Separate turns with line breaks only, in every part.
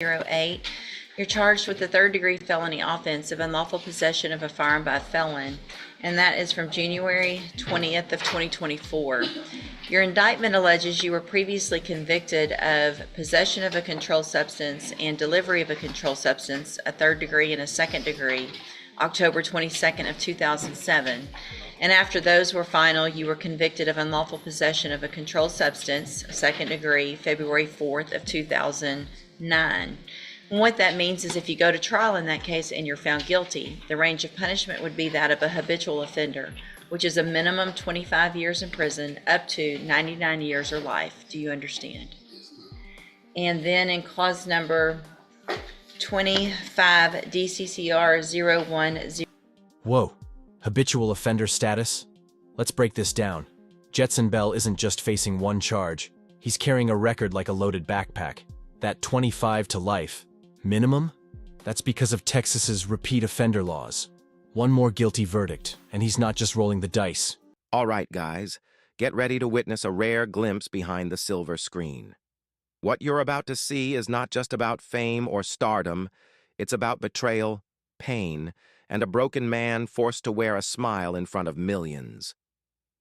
08. You're charged with the third-degree felony offense of unlawful possession of a firearm by a felon, and that is from January 20th of 2024. Your indictment alleges you were previously convicted of possession of a controlled substance and delivery of a controlled substance, a third degree and a second degree, October 22nd of 2007. And after those were final, you were convicted of unlawful possession of a controlled substance, second degree, February 4th of 2009. And what that means is if you go to trial in that case and you're found guilty, the range of punishment would be that of a habitual offender, which is a minimum 25 years in prison up to 99 years or life. Do you understand? And then in clause number 25 DCCR 010.
Whoa, habitual offender status? Let's break this down. Jetson Bell isn't just facing one charge. He's carrying a record like a loaded backpack. That 25 to life. Minimum? That's because of Texas's repeat offender laws. One more guilty verdict, and he's not just rolling the dice.
All right, guys, get ready to witness a rare glimpse behind the silver screen. What you're about to see is not just about fame or stardom, it's about betrayal, pain, and a broken man forced to wear a smile in front of millions.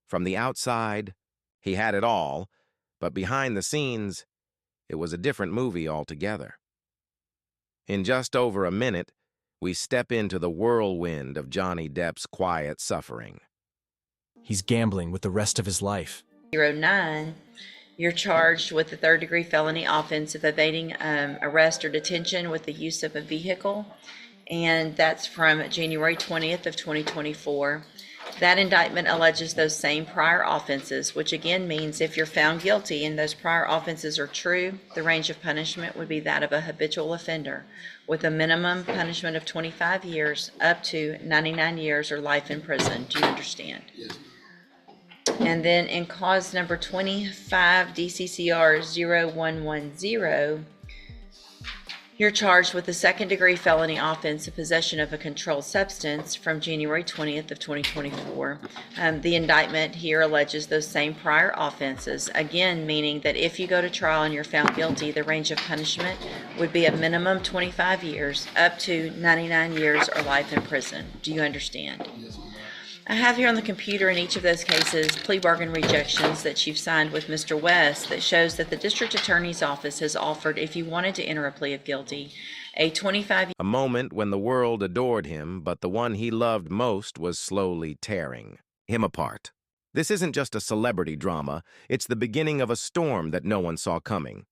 From the outside, he had it all, but behind the scenes, it was a different movie altogether. In just over a minute, we step into the whirlwind of Johnny Depp's quiet suffering.
He's gambling with the rest of his life.
09, you're charged with the third-degree felony offense of evading arrest or detention with the use of a vehicle, and that's from January 20th of 2024. That indictment alleges those same prior offenses, which again means if you're found guilty and those prior offenses are true, the range of punishment would be that of a habitual offender, with a minimum punishment of 25 years up to 99 years or life in prison. Do you understand?
Yes.
And then in clause number 25 DCCR 0110, you're charged with the second-degree felony offense of possession of a controlled substance from January 20th of 2024. The indictment here alleges those same prior offenses, again meaning that if you go to trial and you're found guilty, the range of punishment would be a minimum 25 years up to 99 years or life in prison. Do you understand?
Yes, ma'am.
I have here on the computer in each of those cases plea bargain rejections that you've signed with Mr. West that shows that the district attorney's office has offered, if you wanted to enter a plea of guilty, a 25-year.
A moment when the world adored him, but the one he loved most was slowly tearing him apart. This isn't just a celebrity drama, it's the beginning of a storm that no one saw coming.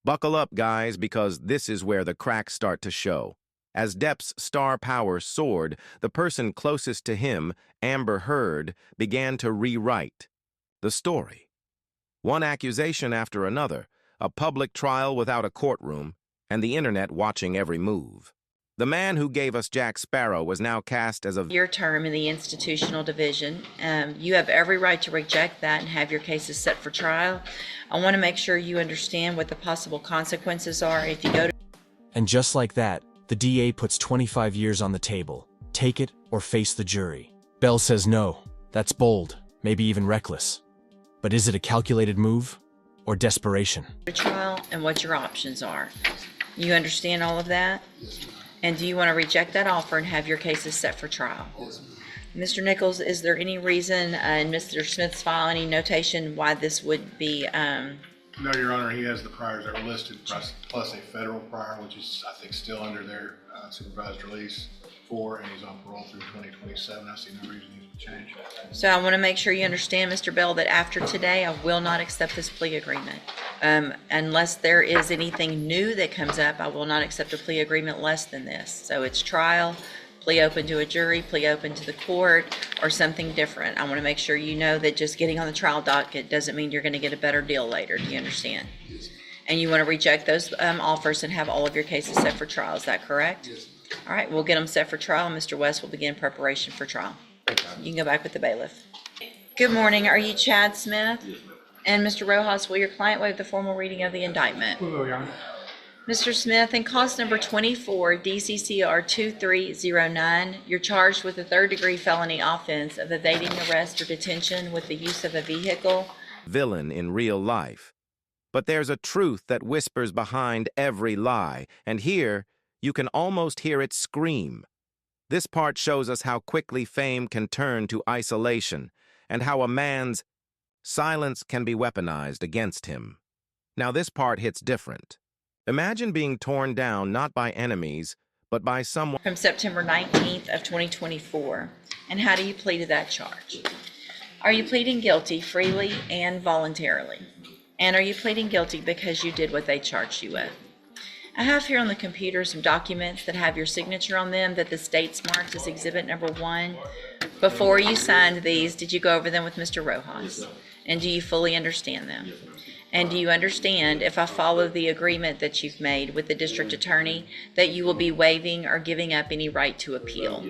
Buckle up, guys, because this is where the cracks start to show. As Depp's star power soared, the person closest to him, Amber Heard, began to rewrite the story. One accusation after another, a public trial without a courtroom, and the internet watching every move. The man who gave us Jack Sparrow was now cast as a
year term in the institutional division. You have every right to reject that and have your cases set for trial. I want to make sure you understand what the possible consequences are if you go to.
And just like that, the DA puts 25 years on the table. Take it or face the jury. Bell says no. That's bold, maybe even reckless. But is it a calculated move or desperation?
Trial and what your options are. You understand all of that?
Yes, ma'am.
And do you want to reject that offer and have your cases set for trial?
Yes, ma'am.
Mr. Nichols, is there any reason in Mr. Smith's file, any notation why this would be?
No, Your Honor, he has the priors that are listed, plus a federal prior, which is, I think, still under their supervised release for, and he's on parole through 2027. I see no reason he would change that.
So I want to make sure you understand, Mr. Bell, that after today, I will not accept this plea agreement. Unless there is anything new that comes up, I will not accept a plea agreement less than this. So it's trial, plea open to a jury, plea open to the court, or something different. I want to make sure you know that just getting on the trial docket doesn't mean you're going to get a better deal later. Do you understand?
Yes,
And you want to reject those offers and have all of your cases set for trial. Is that correct?
yes.
All right, we'll get them set for trial. Mr. West will begin preparation for trial. You can go back with the bailiff. Good morning. Are you Chad Smith?
Yes, ma'am.
And Mr. Rojas, will your client waive the formal reading of the indictment? Mr. Smith, in cause number 24, DCCR 2309, you're charged with a third-degree felony offense of evading arrest or detention with the use of a vehicle.
villain in real life. But there's a truth that whispers behind every lie, and here you can almost hear it scream. This part shows us how quickly fame can turn to isolation, and how a man's silence can be weaponized against him. Now this part hits different. Imagine being torn down not by enemies, but by someone
from September 19th of 2024. And how do you plead to that charge? Are you pleading guilty freely and voluntarily? And are you pleading guilty because you did what they charged you with? I have here on the computer some documents that have your signature on them that the state's marked as Exhibit Number 1. Before you signed these, did you go over them with Mr. Rojas? And do you fully understand them? And do you understand, if I follow the agreement that you've made with the district attorney, that you will be waiving or giving up any right to appeal?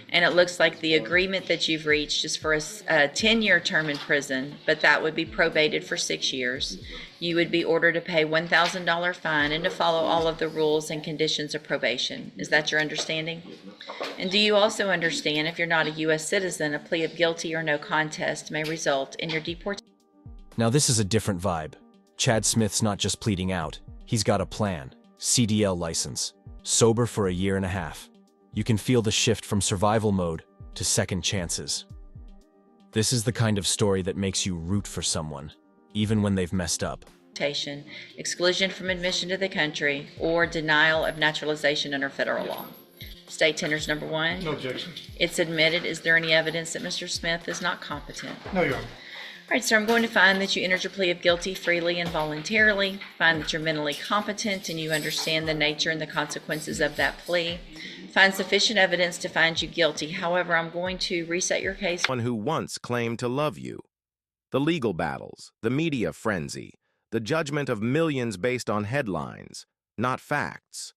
And it looks like the agreement that you've reached is for a 10-year term in prison, but that would be probated for 6 years. You would be ordered to pay $1,000 fine and to follow all of the rules and conditions of probation. Is that your understanding? And do you also understand, if you're not a U.S. citizen, a plea of guilty or no contest may result in your deportation?
Now this is a different vibe. Chad Smith's not just pleading out, he's got a plan. CDL license. Sober for a year and a half. You can feel the shift from survival mode to second chances. This is the kind of story that makes you root for someone, even when they've messed up.
Exclusion from admission to the country, or denial of naturalization under federal law. State tenders number 1.
No objection.
It's admitted. Is there any evidence that Mr. Smith is not competent?
No, Your Honor.
All right, sir, I'm going to find that you entered your plea of guilty freely and voluntarily, find that you're mentally competent and you understand the nature and the consequences of that plea, find sufficient evidence to find you guilty. However, I'm going to reset your case.
One who once claimed to love you. The legal battles, the media frenzy, the judgment of millions based on headlines, not facts.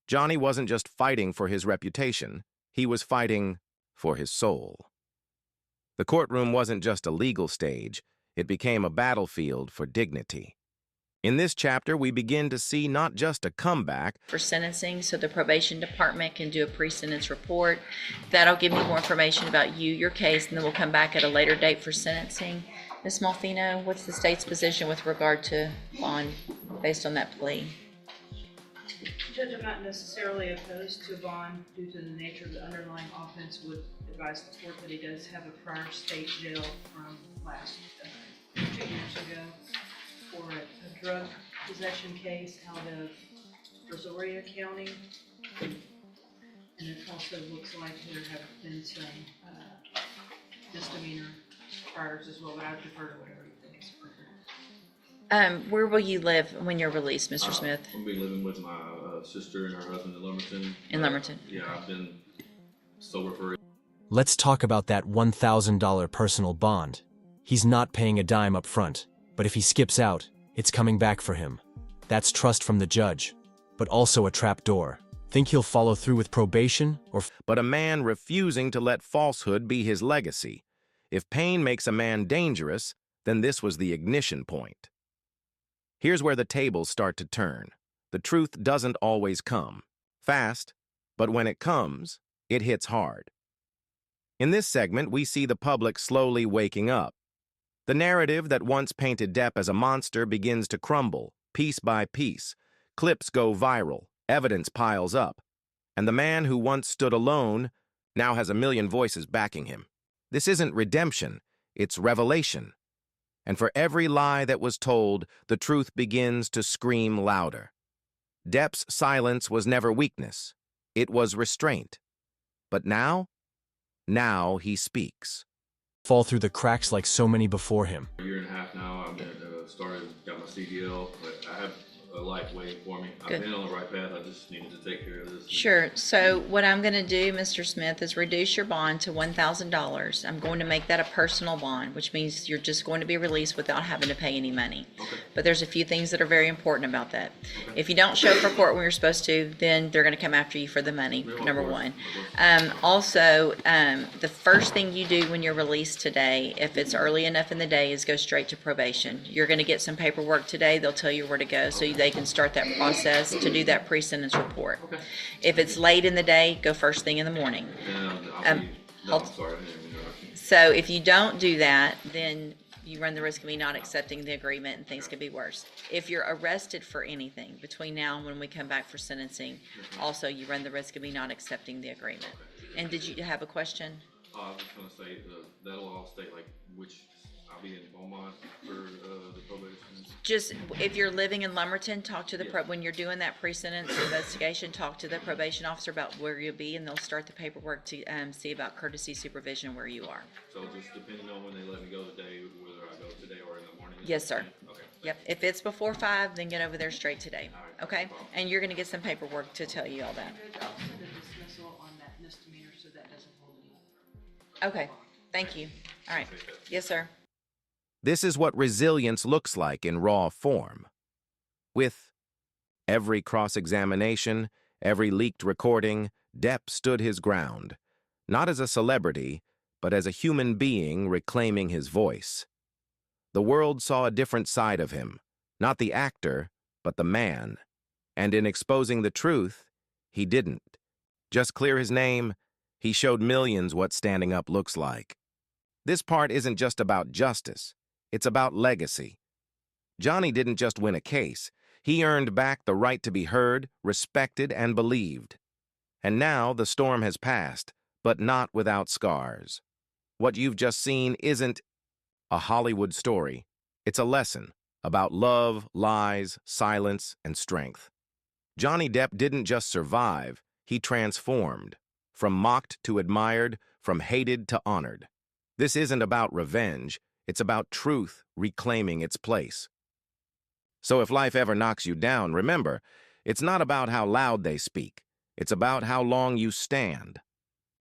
Johnny wasn't just fighting for his reputation, he was fighting for his soul. The courtroom wasn't just a legal stage, it became a battlefield for dignity. In this chapter, we begin to see not just a comeback
For sentencing, so the probation department can do a pre-sentence report. That'll give me more information about you, your case, and then we'll come back at a later date for sentencing. Ms. Malfino, what's the state's position with regard to bond based on that plea?
Judge, I'm not necessarily opposed to a bond due to the nature of the underlying offense. Would advise the court that he does have a prior state jail from last 2 years ago for a drug possession case out of Brazoria County. And it also looks like there have been some misdemeanor priors as well, but I would defer to whatever you think is appropriate.
Where will you live when you're released, Mr. Smith?
I'll be living with my sister and her husband in Lumberton.
In Lumberton.
Yeah, I've been sober for.
Let's talk about that $1,000 personal bond. He's not paying a dime up front, but if he skips out, it's coming back for him. That's trust from the judge, but also a trap door. Think he'll follow through with probation or...
but a man refusing to let falsehood be his legacy. If pain makes a man dangerous, then this was the ignition point. Here's where the tables start to turn. The truth doesn't always come fast, but when it comes, it hits hard. In this segment, we see the public slowly waking up. The narrative that once painted Depp as a monster begins to crumble, piece by piece. Clips go viral, evidence piles up, and the man who once stood alone now has a million voices backing him. This isn't redemption, it's revelation. And for every lie that was told, the truth begins to scream louder. Depp's silence was never weakness, it was restraint. But now he speaks.
fall through the cracks like so many before him.
A year and a half now, I've been got my CDL, but I have a life waiting for me.
Good.
I've been on the right path. I just needed to take care of this.
Sure. So what I'm going to do, Mr. Smith, is reduce your bond to $1,000. I'm going to make that a personal bond, which means you're just going to be released without having to pay any money.
Okay.
But there's a few things that are very important about that. If you don't show for court when you're supposed to, then they're going to come after you for the money,
Yeah, of
number
course.
one. Also, the first thing you do when you're released today, if it's early enough in the day, is go straight to probation. You're going to get some paperwork today. They'll tell you where to go so they can start that process to do that pre-sentence report.
Okay.
If it's late in the day, go first thing in the morning.
And
Um,
I'm sorry. I didn't mean to interrupt you.
So if you don't do that, then you run the risk of me not accepting the agreement, and things could be worse. If you're arrested for anything between now and when we come back for sentencing, also you run the risk of me not accepting the agreement. And did you have a question?
I was just gonna say, that'll all state like which, I'll be in Beaumont for, the probation.
Just, if you're living in Lumberton, talk to the, when you're doing that pre-sentence investigation, talk to the probation officer about where you'll be, and they'll start the paperwork to, see about courtesy supervision where you are.
So just depending on when they let me go today, whether I go today or in the morning?
Yes, sir.
Okay.
Yep, if it's before 5, then get over there straight today,
All right,
okay?
no problem.
And you're gonna get some paperwork to tell you all that.
Judge, I'll send a dismissal on that misdemeanor, so that doesn't hold me.
Okay, thank you. All right, yes, sir.
This is what resilience looks like in raw form. With every cross-examination, every leaked recording, Depp stood his ground, not as a celebrity, but as a human being reclaiming his voice. The world saw a different side of him, not the actor, but the man. And in exposing the truth, he didn't just clear his name, he showed millions what standing up looks like. This part isn't just about justice. It's about legacy. Johnny didn't just win a case. He earned back the right to be heard, respected, and believed. And now the storm has passed, but not without scars. What you've just seen isn't a Hollywood story. It's a lesson about love, lies, silence, and strength. Johnny Depp didn't just survive, he transformed. From mocked to admired, from hated to honored. This isn't about revenge. It's about truth reclaiming its place. So if life ever knocks you down, remember, it's not about how loud they speak. It's about how long you stand.